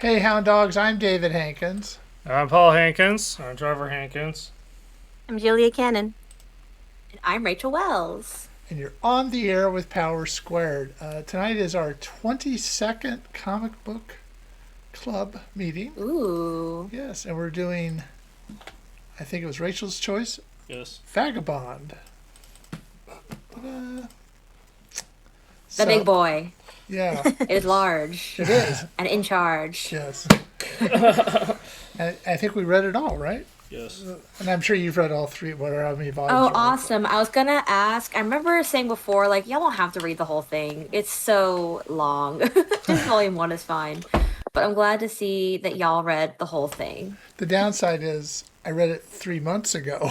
Hey, Hound Dogs, I'm David Hankins. I'm Paul Hankins. I'm Trevor Hankins. I'm Julia Cannon. And I'm Rachel Wells. And you're on the air with Power Squared. Tonight is our 22nd comic book club meeting. Ooh. Yes, and we're doing, I think it was Rachel's choice, Yes. Vagabond. The big boy. Yeah. It is large. It is. And in charge. Yes. I think we read it all, right? Yes. And I'm sure you've read all three, whatever, how many volumes. Oh, awesome. I was gonna ask, I remember saying before, like, y'all don't have to read the whole thing. It's so long. Just volume one is fine. But I'm glad to see that y'all read the whole thing. The downside is I read it 3 months ago.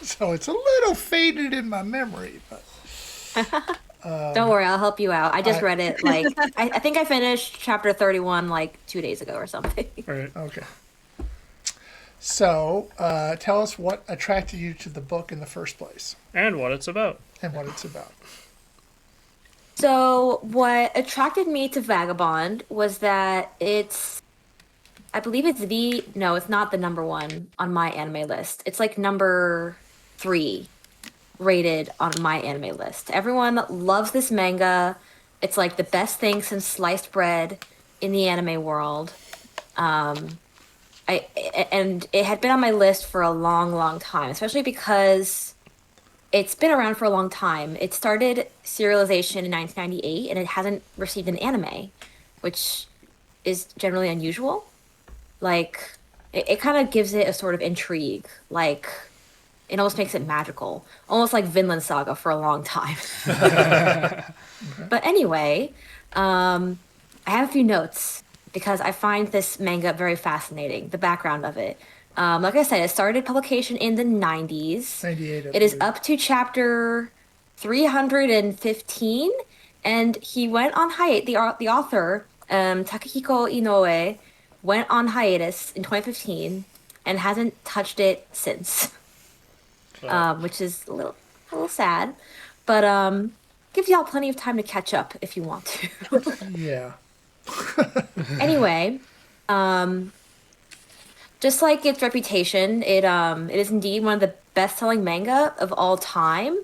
So it's a little faded in my memory. But Don't worry, I'll help you out. I just read it, like, I think I finished chapter 31, like, 2 days ago or something. Right. okay. So tell us what attracted you to the book in the first place And what it's about. and what it's about. So, what attracted me to Vagabond was that I believe no, it's not the number one on my anime list. It's like number 3 rated on my anime list. Everyone loves this manga. It's like the best thing since sliced bread in the anime world. And it had been on my list for a long, long time, especially because it's been around for a long time. It started serialization in 1998, and it hasn't received an anime, which is generally unusual. Like, it kind of gives it a sort of intrigue. Like, it almost makes it magical. Almost like Vinland Saga for a long time. But anyway, I have a few notes because I find this manga very fascinating, the background of it. Like I said, it started publication in the 90s. 98. It is up to chapter 315, and he went on hiatus. The author, Takehiko Inoue, went on hiatus in 2015 and hasn't touched it since, which is a little sad, but gives y'all plenty of time to catch up if you want to. Yeah. Anyway, just like its reputation, it is indeed one of the best-selling manga of all time.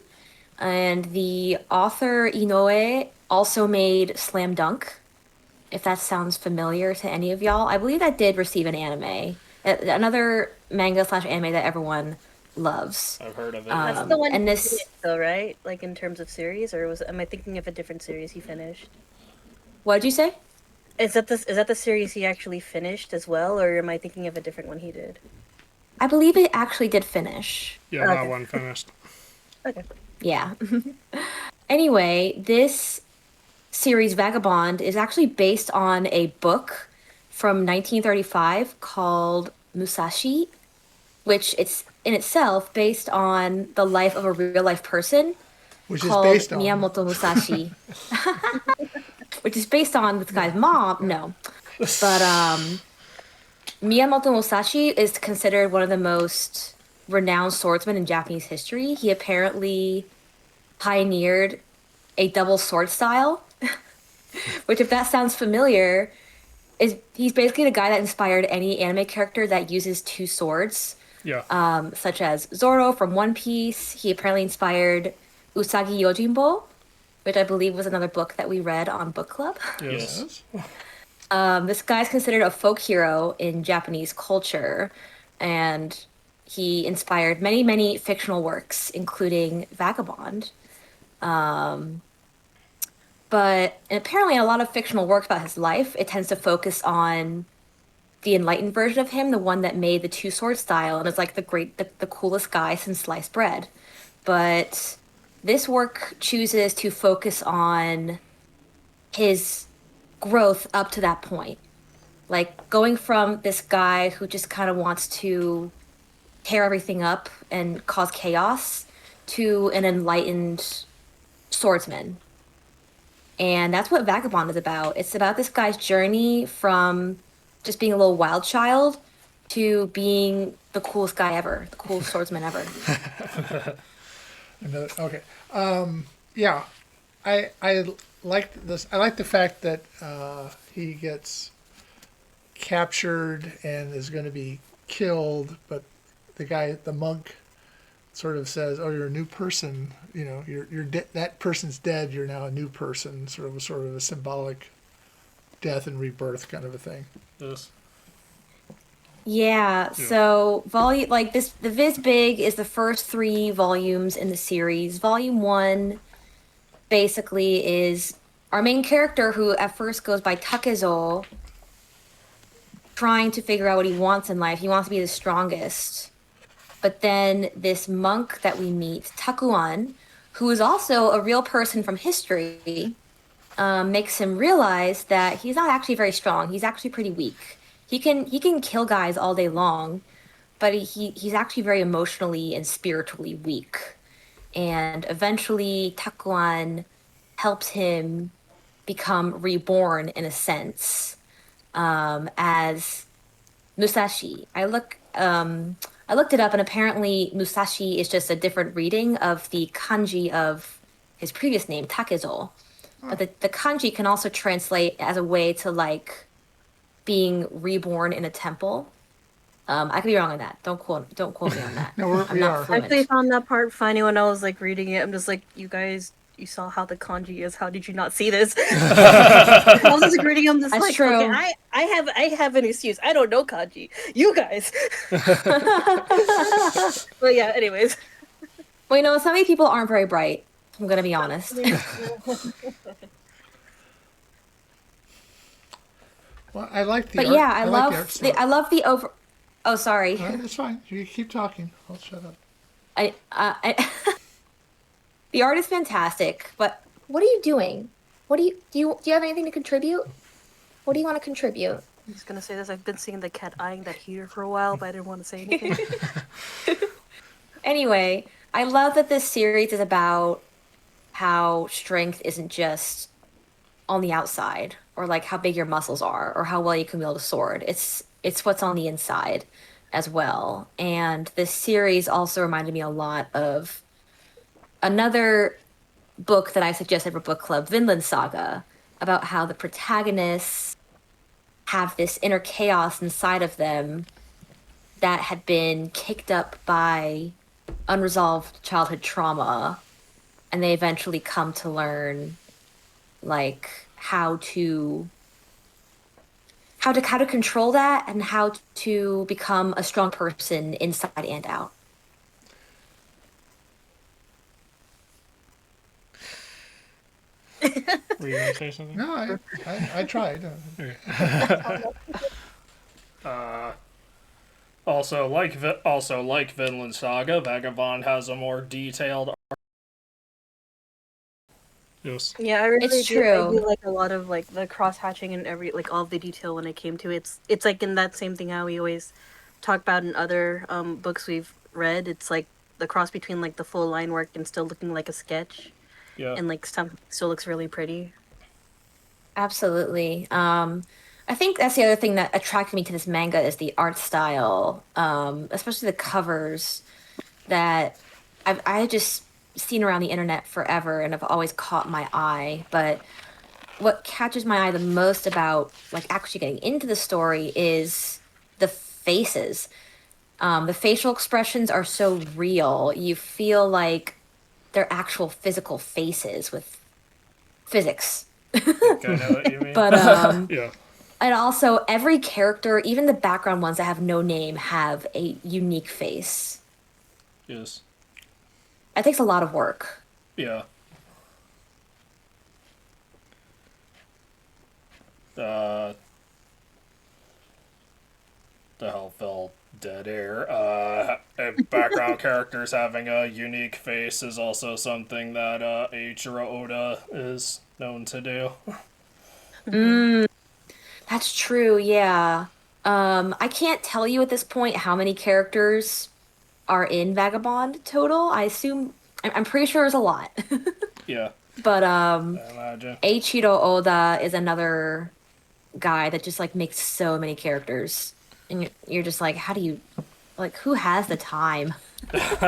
And the author Inoue also made Slam Dunk, if that sounds familiar to any of y'all. I believe that did receive an anime. Another manga/anime that everyone loves. I've heard of it. That's the one and he this- finished, though, right? Like in terms of series, or am I thinking of a different series he finished? What did you say? Is that the series he actually finished as well, or am I thinking of a different one he did? I believe it actually did finish. Yeah, Okay. that one finished. Okay. Yeah. Anyway, this series Vagabond is actually based on a book from 1935 called Musashi, which it's in itself based on the life of a real life person Which is called based on. Miyamoto Musashi. Which is based on this guy's mom. No. But Miyamoto Musashi is considered one of the most renowned swordsmen in Japanese history. He apparently pioneered a double sword style, which, if that sounds familiar, he's basically the guy that inspired any anime character that uses 2 swords, Yeah. such as Zoro from One Piece. He apparently inspired Usagi Yojimbo, which I believe was another book that we read on book club. Yes. This guy's considered a folk hero in Japanese culture, and he inspired many, many fictional works, including Vagabond. But apparently, in a lot of fictional works about his life, it tends to focus on the enlightened version of him, the one that made the 2 sword style, and is like the coolest guy since sliced bread. But this work chooses to focus on his growth up to that point. Like, going from this guy who just kind of wants to tear everything up and cause chaos to an enlightened swordsman. And that's what Vagabond is about. It's about this guy's journey from just being a little wild child to being the coolest guy ever, the coolest swordsman ever. Okay. Yeah. I like this. I like the fact that he gets captured and is going to be killed, but the monk, sort of says, "Oh, you're a new person. You know, that person's dead. You're now a new person." Sort of a symbolic death and rebirth kind of a thing. Yes. Yeah, so volume like this the Viz Big is the first 3 volumes in the series. Volume 1 basically is our main character, who at first goes by Takezo, trying to figure out what he wants in life. He wants to be the strongest. But then this monk that we meet, Takuan, who is also a real person from history, makes him realize that he's not actually very strong. He's actually pretty weak. He can kill guys all day long, but he's actually very emotionally and spiritually weak. And eventually, Takuan helps him become reborn in a sense, as Musashi. I looked it up, and apparently Musashi is just a different reading of the kanji of his previous name, Takezo. But the kanji can also translate as a way to like being reborn in a temple. I could be wrong on that. Don't quote me on that. No, I'm we not are. I fluent. actually found that part funny when I was like reading it. I'm just like, you guys, you saw how the kanji is. How did you not see this? I was just reading. I'm just That's like, true. okay, I have an excuse. I don't know kanji. You guys. But yeah. Anyways. Well, you know, some of these people aren't very bright. I'm gonna be honest. Well, I like the But art. yeah, I like the art style. I love the over. Oh, sorry. That's fine. You keep talking. I'll shut up. I the art is fantastic, but what are you doing? What do you have anything to contribute? What do you want to contribute? I'm just gonna say this. I've been seeing the cat eyeing that heater for a while, but I didn't want to say anything. Anyway, I love that this series is about how strength isn't just on the outside, or like how big your muscles are, or how well you can wield a sword. It's what's on the inside as well. And this series also reminded me a lot of another book that I suggested for book club, Vinland Saga, about how the protagonists have this inner chaos inside of them that had been kicked up by unresolved childhood trauma, and they eventually come to learn like how to control that, and how to become a strong person inside and out. Were you gonna say something? No, I tried. Also, like Vinland Saga, Vagabond has a more detailed. Yes. Yeah, I really It's do. I true. do like a lot of like the cross hatching and like all the detail when it came to it. It's like in that same thing how we always talk about in other books we've read. It's like the cross between like the full line work and still looking like a sketch, Yeah. and like some still looks really pretty. Absolutely. I think that's the other thing that attracted me to this manga is the art style, especially the covers that I had just seen around the internet forever and have always caught my eye. But what catches my eye the most about like actually getting into the story is the faces. The facial expressions are so real. You feel like they're actual physical faces with physics. I know what you mean. But Yeah. and also every character, even the background ones that have no name, have a unique face. Yes. It takes a lot of work. Yeah. The hell fell dead air. Background characters having a unique face is also something that Eiichiro Oda is known to do. Mm, that's true, yeah. I can't tell you at this point how many characters are in Vagabond total. I'm pretty sure it's a lot. Yeah, But I imagine. Eiichiro Oda is another guy that just like makes so many characters. And you're just like, how do you like who has the time? Like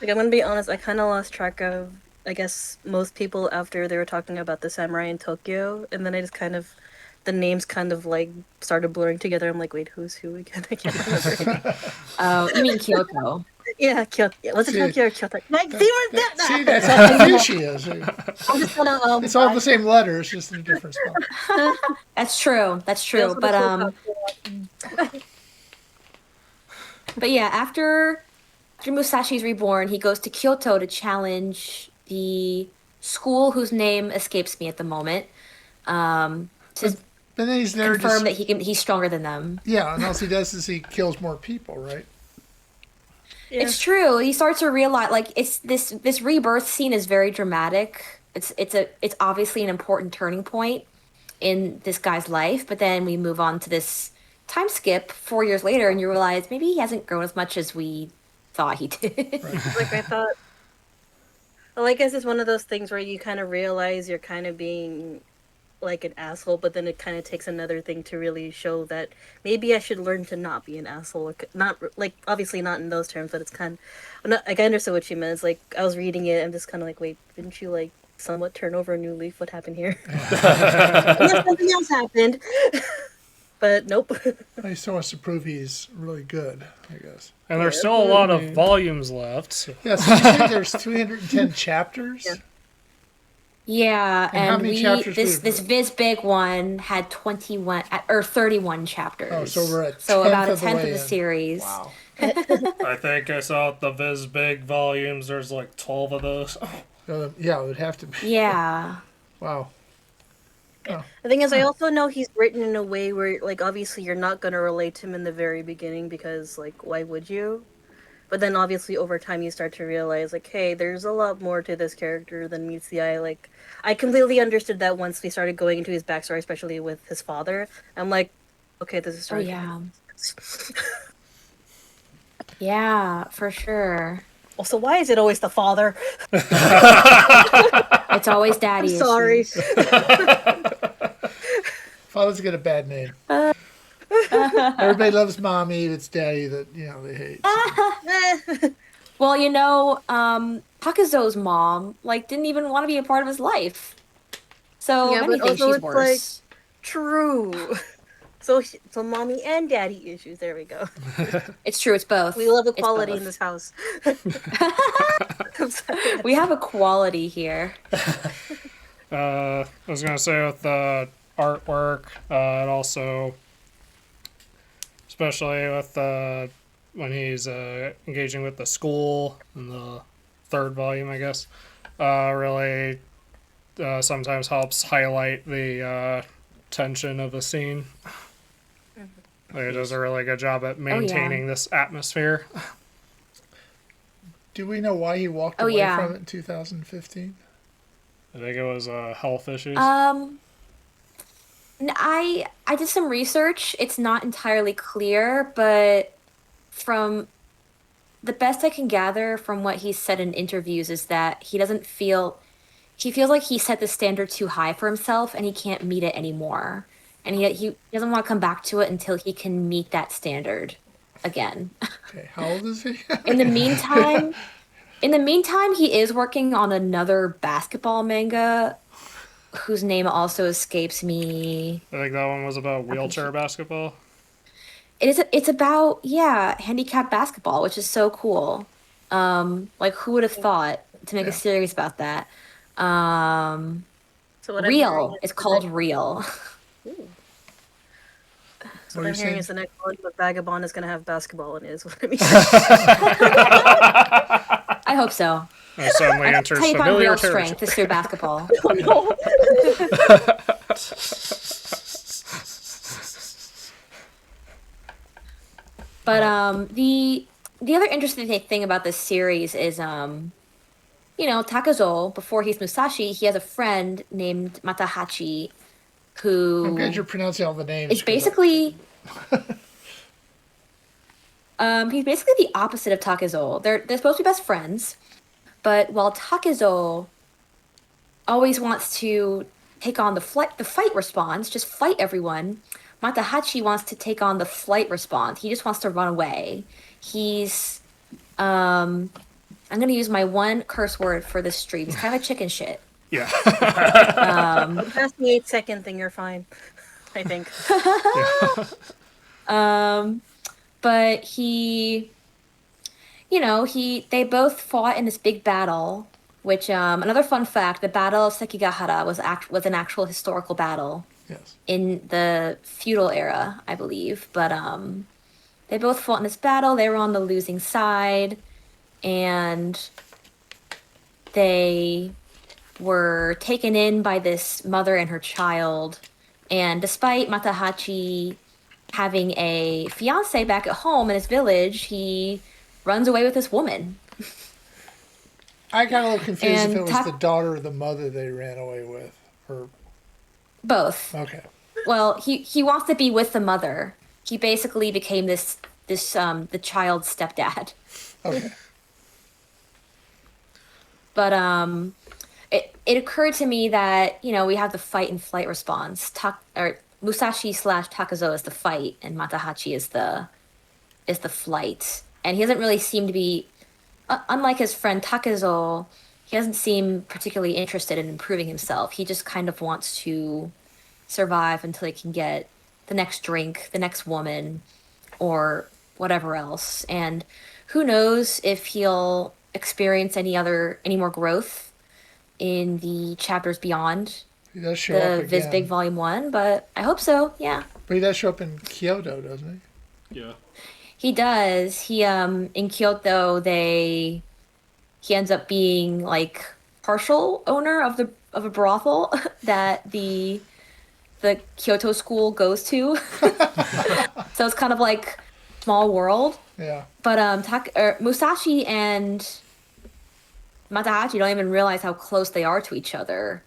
I'm gonna be honest, I kind of lost track of I guess most people after they were talking about the samurai in Tokyo, and then I just kind of the names kind of like started blurring together. I'm like, wait, who's who again? I can't remember. Oh, you mean Kyoto? Yeah, Kyoto. Yeah, was it See, Tokyo or Kyoto? Like, see where that? See, that's how confused she is. I'm just gonna It's all the same letters, just in a different spot. That's true. That's I true. also wanna But yeah, after Musashi's reborn, he goes to Kyoto to challenge the school whose name escapes me at the moment. To But then he's there confirm just, that he's stronger than them. yeah, and all he does is he kills more people, right? Yeah. It's true. He starts to realize like it's this rebirth scene is very dramatic. It's obviously an important turning point in this guy's life, but then we move on to this time skip 4 years later and you realize maybe he hasn't grown as much as we thought he did. Like I thought. Well, I guess it's one of those things where you kind of realize you're kind of being like an asshole, but then it kind of takes another thing to really show that maybe I should learn to not be an asshole. Not like obviously not in those terms, but it's kind of like I understood what she meant. It's like I was reading it, I'm just kind of like, wait, didn't you like somewhat turn over a new leaf? What happened here? Unless something else happened. But nope. He still wants to prove he's really good, I guess. And there's still a lot of volumes left. So. Yeah, so you say there's 310 chapters? Yeah. Yeah, And how and many chapters this Viz Big one had 21 or 31 chapters. Oh, so we're at so 10th about a of the tenth of way the in. series. Wow. I think I saw the Viz Big volumes. There's like 12 of those. Yeah, it would have to be. Yeah. Wow. The thing is, I also know he's written in a way where, like, obviously you're not gonna relate to him in the very beginning because, like, why would you? But then obviously over time you start to realize, like, hey, there's a lot more to this character than meets the eye. Like, I completely understood that once we started going into his backstory, especially with his father. I'm like, okay, this is Oh starting. yeah. Yeah, for sure. Also, why is it always the father? It's always daddy. I'm sorry. issues. Fathers get a bad name. Everybody loves mommy. It's daddy that, they hate. Well, Takuzo's mom didn't even want to be a part of his life. So Yeah, many but things also she's it's worse. True. So mommy and daddy issues. There we go. It's true. It's both. We love It's equality both. in this house. We have equality here. I was gonna say with the artwork, and also, especially with when he's engaging with the school in the third volume, I guess, really sometimes helps highlight the tension of the scene. Like, it does a really good job at maintaining this atmosphere. Do we know why he walked Oh, away yeah. from it in 2015? I think it was health issues. I did some research. It's not entirely clear, but from the best I can gather from what he's said in interviews is that he feels like he set the standard too high for himself and he can't meet it anymore. And he doesn't want to come back to it until he can meet that standard again. Okay, how old is he? In the meantime, he is working on another basketball manga whose name also escapes me. I think that one was about wheelchair basketball. It's about handicapped basketball, which is so cool. Who would have thought to make a series about that? So what I'm Real. hearing It's is called Real. So What what are I'm you hearing saying? is the next one, but Vagabond is going to have basketball in it, is what I mean. I hope so. It suddenly enters Take on familiar real territory. strength is through basketball. But the other interesting thing about this series is Takuzo, before he's Musashi, he has a friend named Matahachi who I'm glad you're pronouncing all the names. is basically he's basically the opposite of Takuzo. They're supposed to be best friends, but while Takuzo always wants to take on the fight response, just fight everyone, Matahachi wants to take on the flight response. He just wants to run away. He's I'm gonna use my one curse word for this stream. He's kind of a chicken shit. Yeah. Past the 8-second thing, you're fine. I think. But they both fought in this big battle. Which another fun fact: the Battle of Sekigahara was an actual historical battle Yes. in the feudal era, I believe. But they both fought in this battle. They were on the losing side, and they were taken in by this mother and her child. And despite Matahachi having a fiance back at home in his village, he runs away with this woman. I got a little confused if And it was the daughter or the mother they ran away with, or Both. okay. Well, he wants to be with the mother. He basically became the child's stepdad. Okay. But it occurred to me that we have the fight and flight response. Musashi / Takazo is the fight, and Matahachi is the flight. And he doesn't really seem to be, unlike his friend Takazo, he doesn't seem particularly interested in improving himself. He just kind of wants to survive until he can get the next drink, the next woman, or whatever else. And who knows if he'll experience any more growth in the chapters beyond He does show up the Viz again. Big Volume 1, but I hope so, yeah. But he does show up in Kyoto, doesn't Yeah. He does. He in Kyoto he ends up being like partial owner of a brothel that the Kyoto school goes to. So it's kind of like small world. he? Yeah. But Musashi and Matahachi don't even realize how close they are to each other.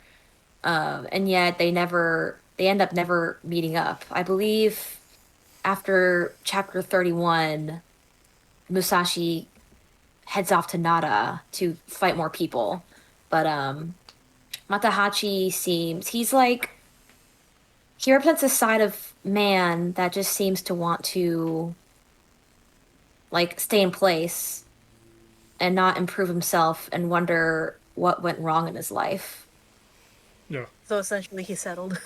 And yet they end up never meeting up. I believe after chapter 31, Musashi heads off to Nara to fight more people. But Matahachi he represents a side of man that just seems to want to stay in place and not improve himself and wonder what went wrong in his life. Yeah. So essentially, he settled.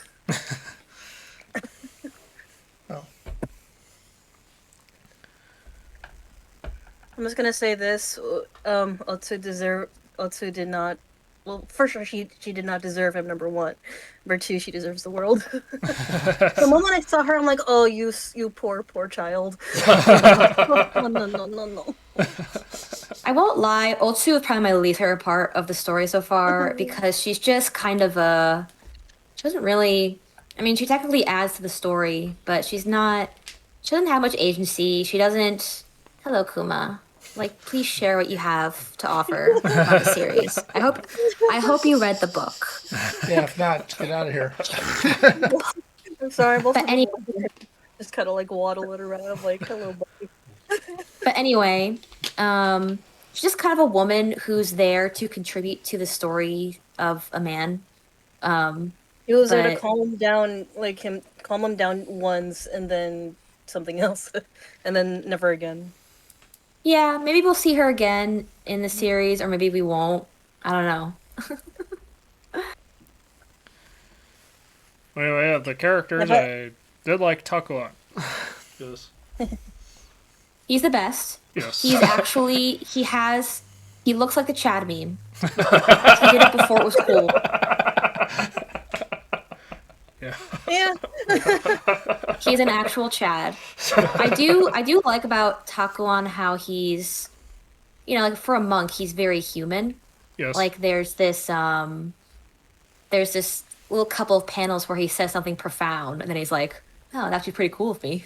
Oh. I'm just gonna say this: Otsu did not. Well, for sure, she did not deserve him. Number one, number two, she deserves the world. The moment I saw her, I'm like, oh, you poor child. No. I won't lie, Otsu is probably my least favorite part of the story so far because she's just kind of she doesn't really, I mean, she technically adds to the story, but she doesn't have much agency. She doesn't, hello Kuma, please share what you have to offer about the series. I hope you read the book. Yeah, if not, get out of here. I'm sorry, But anyway, just kind of waddling around, like, hello, buddy. But anyway, she's just kind of a woman who's there to contribute to the story of a man. He was there to But- calm him down, calm him down once, and then something else, and then never again. Yeah, maybe we'll see her again in the series, or maybe we won't. I don't know. Anyway, the characters, I did like Takuan. Yes. He's the best. Yes. He's actually, he looks like the Chad meme. He did it before it was cool. Yeah. He's an actual Chad. I do like about Takuan how he's, for a monk, he's very human. Yes. There's this little couple of panels where he says something profound, and then he's like, "Oh, that's actually pretty cool of me."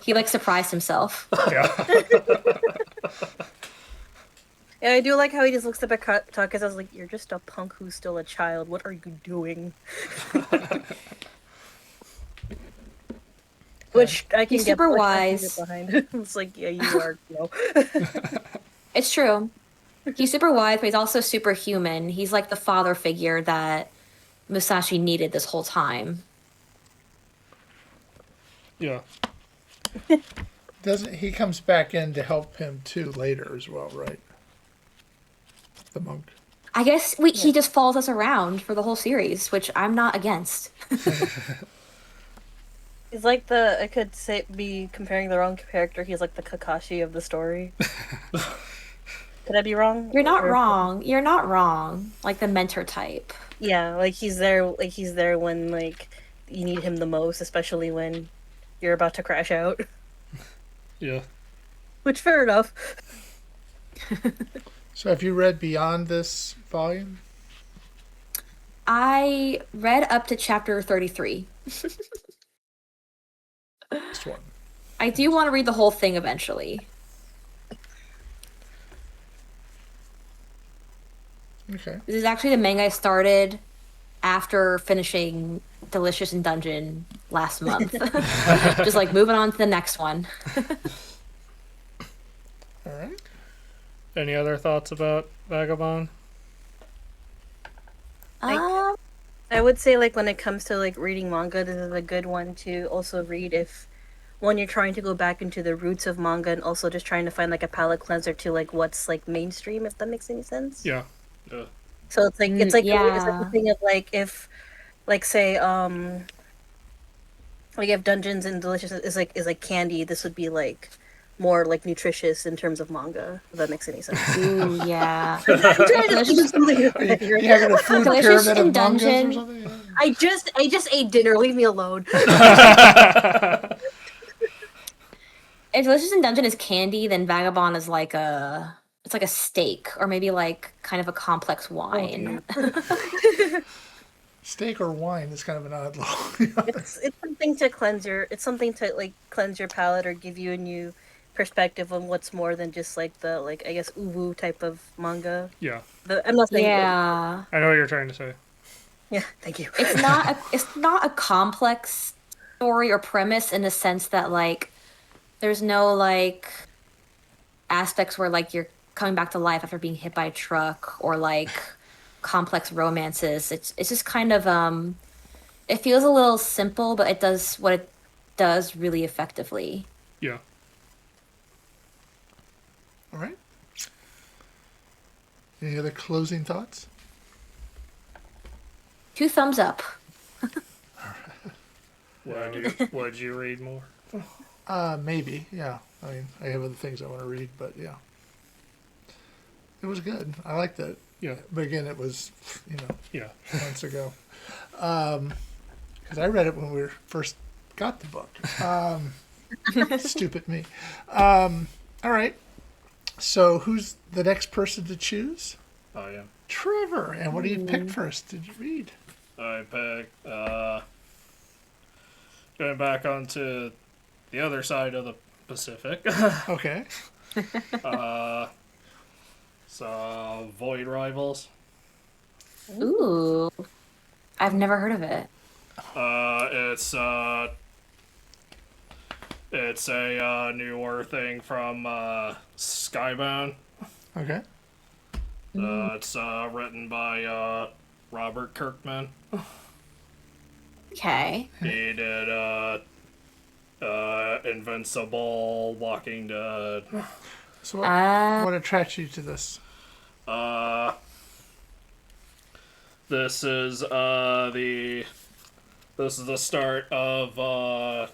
He surprised himself. Yeah. Yeah, I do like how he just looks up at Taka's. I was like, "You're just a punk who's still a child. What are you doing?" Which I can He's get super I can wise. get behind. It's like, yeah, you are. It's true. He's super wise, but he's also super human. He's like the father figure that Musashi needed this whole time. Yeah. doesn't he comes back in to help him too later as well, right? The monk. I guess he just follows us around for the whole series, which I'm not against. He's like I could be comparing the wrong character. He's like the Kakashi of the story. Could I be wrong? You're not wrong. You're not wrong. Like the mentor type. Yeah, like he's there. Like he's there when like you need him the most, especially when you're about to crash out. Yeah. Which fair enough. So have you read beyond this volume? I read up to chapter 33. This one. I do want to read the whole thing eventually. Okay. This is actually the manga I started after finishing Delicious in Dungeon last month. Just like moving on to the next one. All right. Any other thoughts about Vagabond? I would say like when it comes to like reading manga, this is a good one to also read if when you're trying to go back into the roots of manga and also just trying to find like a palate cleanser to like what's like mainstream, if that makes any sense. Yeah. So it's like it's like yeah. the thing of like if like say like if Dungeons and Delicious is like candy, this would be like more like nutritious in terms of manga, if that makes any sense. Ooh, yeah. You having a food Delicious pyramid in of mangas or Dungeon. something? Yeah. I just ate dinner, leave me alone. If Delicious in Dungeon is candy, then Vagabond is like it's like a steak or maybe like kind of a complex wine. Steak or wine is kind of an odd law. It's something to cleanse your palate or give you a new perspective on what's more than just like the like I guess uwu type of manga. Yeah. I'm not saying Yeah. I know what you're trying to say. yeah, thank you. It's not a complex story or premise in the sense that like there's no like aspects where like you're coming back to life after being hit by a truck or like complex romances. It's just kind of it feels a little simple, but it does what it does really effectively. Yeah. All right. Any other closing thoughts? 2 thumbs up. Would you read more? Maybe. Yeah. I mean, I have other things I want to read, but yeah, it was good. I liked it. Yeah. But again, it was, Yeah. months ago. Because I read it when we first got the book. Stupid me. All right. So who's the next person to choose? I am. Trevor. And what do you pick first? Did you read? I picked going back onto the other side of the Pacific. Okay. So Void Rivals. Ooh. I've never heard of it. It's a newer thing from Skybound. Okay. It's written by Robert Kirkman. Okay. He did Invincible, Walking Dead. So what attracts you to this? This is the start of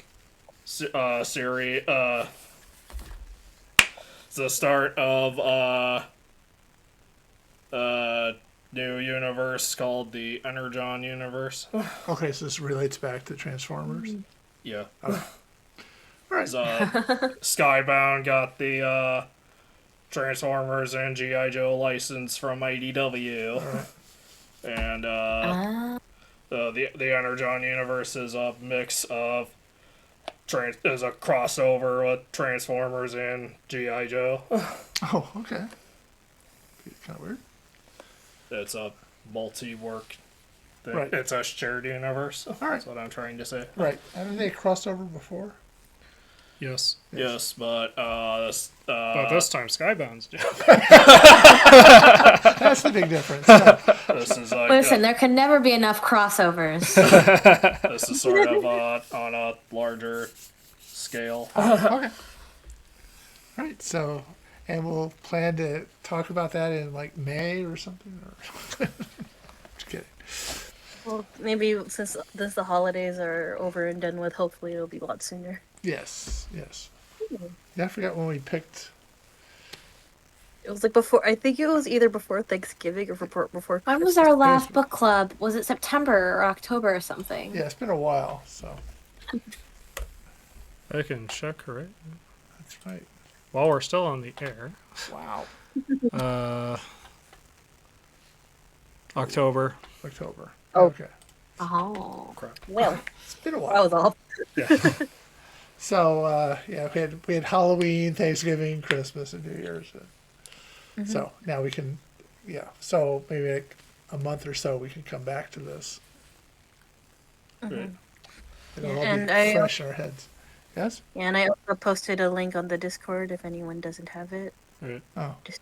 series. It's the start of new universe called the Energon universe. Okay, so this relates back to Transformers. Yeah. All right. Skybound got the Transformers and G.I. Joe license from IDW. And the Energon universe is a mix of is a crossover with Transformers and G.I. Joe. Oh, okay. Kind of weird. It's a multi-work thing. Right. It's a shared universe. All right. That's what I'm trying to say. Right. Haven't they crossed over before? Yes. Yes, but But this time Skybound's doing. That's the big difference. Yeah. this is like Listen, there can never be enough crossovers. this is sort of on a larger scale. Okay. All right, so, and we'll plan to talk about that in like May or something. Or just kidding. Well, maybe since the holidays are over and done with, hopefully it'll be a lot sooner. Yes, yes. Yeah, I forgot when we picked. It was like before. I think it was either before Thanksgiving or before When was Christmas. our last book club? Was it September or October or something? Yeah, it's been a while, so I can check right that's right. while we're still on the air. Wow, October. October. Oh. Okay, Oh. Crap. Well, it's been a that while. was all. Yeah. So yeah, we had Halloween, Thanksgiving, Christmas, and New Year's. So now we can, yeah. So maybe like a month or so we can come back to this. Right. It'll Yeah, all and be I- fresh in our heads. Yes. Yeah, and I also posted a link on the Discord if anyone doesn't have it. Right. Oh, Just,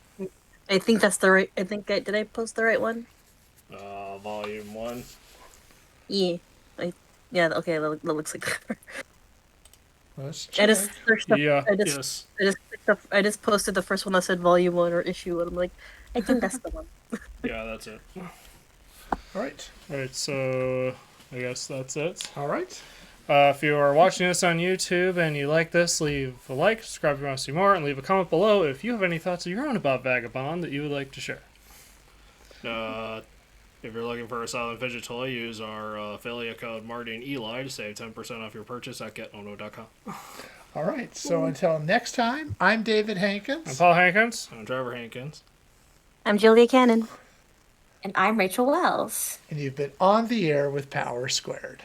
I think that's the right. I think did I post the right one? Volume 1. Yeah. Yeah. Okay. That looks like. let's I check. just searched up. Yeah. Yes. I just posted the first one that said Volume 1 or Issue 1. I'm like, I think that's the one. Yeah, that's it. All right. Right. So I guess that's it. All right. If you are watching this on YouTube and you like this, leave a like, subscribe if you want to see more, and leave a comment below if you have any thoughts of your own about Vagabond that you would like to share. If you're looking for a silent fidget toy, use our affiliate code Marty and Eli to save 10% off your purchase at getono.com. All right. So until next time, I'm David I'm Hankins. Paul Hankins. I'm Trevor Hankins. I'm Julia Cannon. And I'm Rachel Wells. And you've been on the air with Power Squared.